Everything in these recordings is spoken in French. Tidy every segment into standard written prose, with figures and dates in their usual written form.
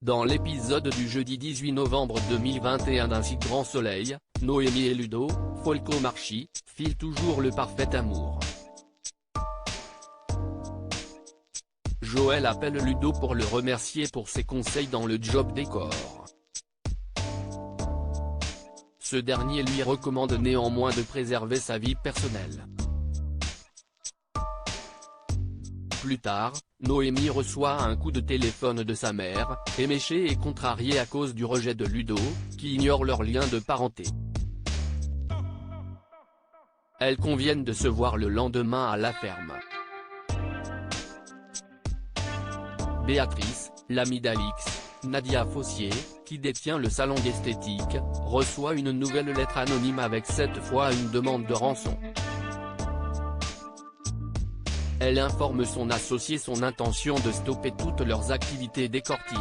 Dans l'épisode du jeudi 18 novembre 2021 d'Un si grand soleil, Noémie et Ludo, Folco Marchi, filent toujours le parfait amour. Joël appelle Ludo pour le remercier pour ses conseils dans le job décor. Ce dernier lui recommande néanmoins de préserver sa vie personnelle. Plus tard, Noémie reçoit un coup de téléphone de sa mère, éméchée et contrariée à cause du rejet de Ludo, qui ignore leur lien de parenté. Elles conviennent de se voir le lendemain à la ferme. Béatrice, l'amie d'Alix, Nadia Fossier, qui détient le salon d'esthétique, reçoit une nouvelle lettre anonyme avec cette fois une demande de rançon. Elle informe son associé son intention de stopper toutes leurs activités d'écorting.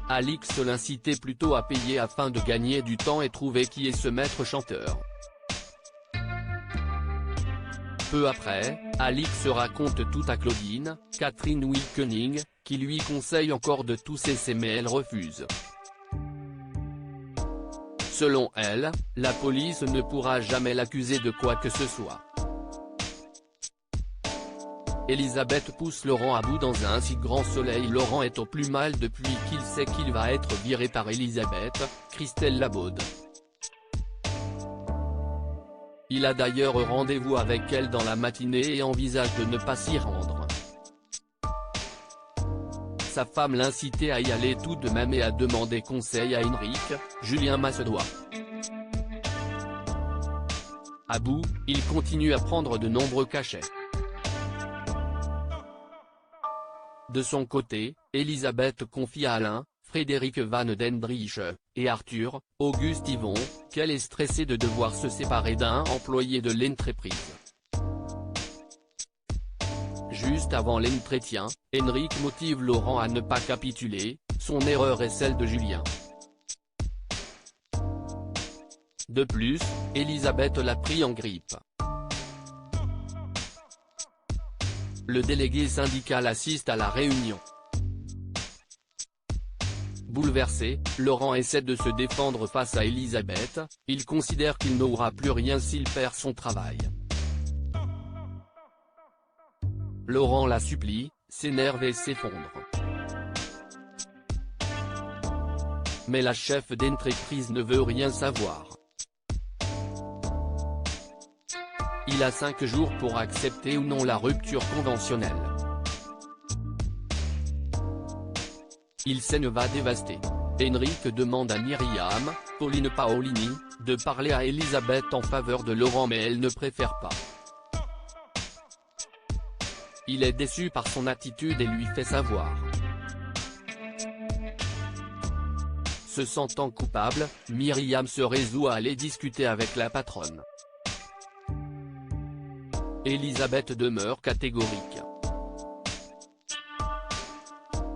Alix l'incitait plutôt à payer afin de gagner du temps et trouver qui est ce maître chanteur. Peu après, Alix raconte tout à Claudine, Catherine Wilkening, qui lui conseille encore de tout cesser mais elle refuse. Selon elle, la police ne pourra jamais l'accuser de quoi que ce soit. Elisabeth pousse Laurent à bout dans Un si grand soleil. Laurent est au plus mal depuis qu'il sait qu'il va être viré par Elisabeth, Christelle Labaude. Il a d'ailleurs rendez-vous avec elle dans la matinée et envisage de ne pas s'y rendre. Sa femme l'incitait à y aller tout de même et à demander conseil à Henrik, Julien Massedois. À bout, il continue à prendre de nombreux cachets. De son côté, Elisabeth confie à Alain, Frédéric Van Dendrich, et Arthur, Auguste Yvon, qu'elle est stressée de devoir se séparer d'un employé de l'entreprise. Juste avant l'entretien, Henrik motive Laurent à ne pas capituler, son erreur est celle de Julien. De plus, Elisabeth l'a pris en grippe. Le délégué syndical assiste à la réunion. Bouleversé, Laurent essaie de se défendre face à Elisabeth, il considère qu'il n'aura plus rien s'il perd son travail. Laurent la supplie, s'énerve et s'effondre. Mais la chef d'entreprise ne veut rien savoir. Il a 5 jours pour accepter ou non la rupture conventionnelle. Il s'en va dévasté. Henrik demande à Myriam, Pauline Paolini, de parler à Elisabeth en faveur de Laurent mais elle ne préfère pas. Il est déçu par son attitude et lui fait savoir. Se sentant coupable, Myriam se résout à aller discuter avec la patronne. Elisabeth demeure catégorique.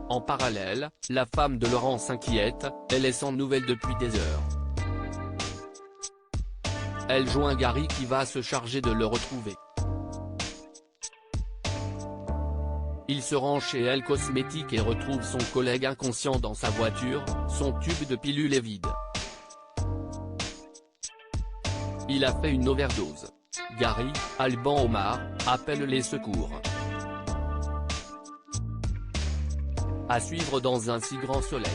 En parallèle, la femme de Laurent s'inquiète, elle est sans nouvelles depuis des heures. Elle joint Gary qui va se charger de le retrouver. Il se rend chez Elle Cosmétique et retrouve son collègue inconscient dans sa voiture, son tube de pilule est vide. Il a fait une overdose. Gary, Alban Omar, appelle les secours. À suivre dans Un si grand soleil.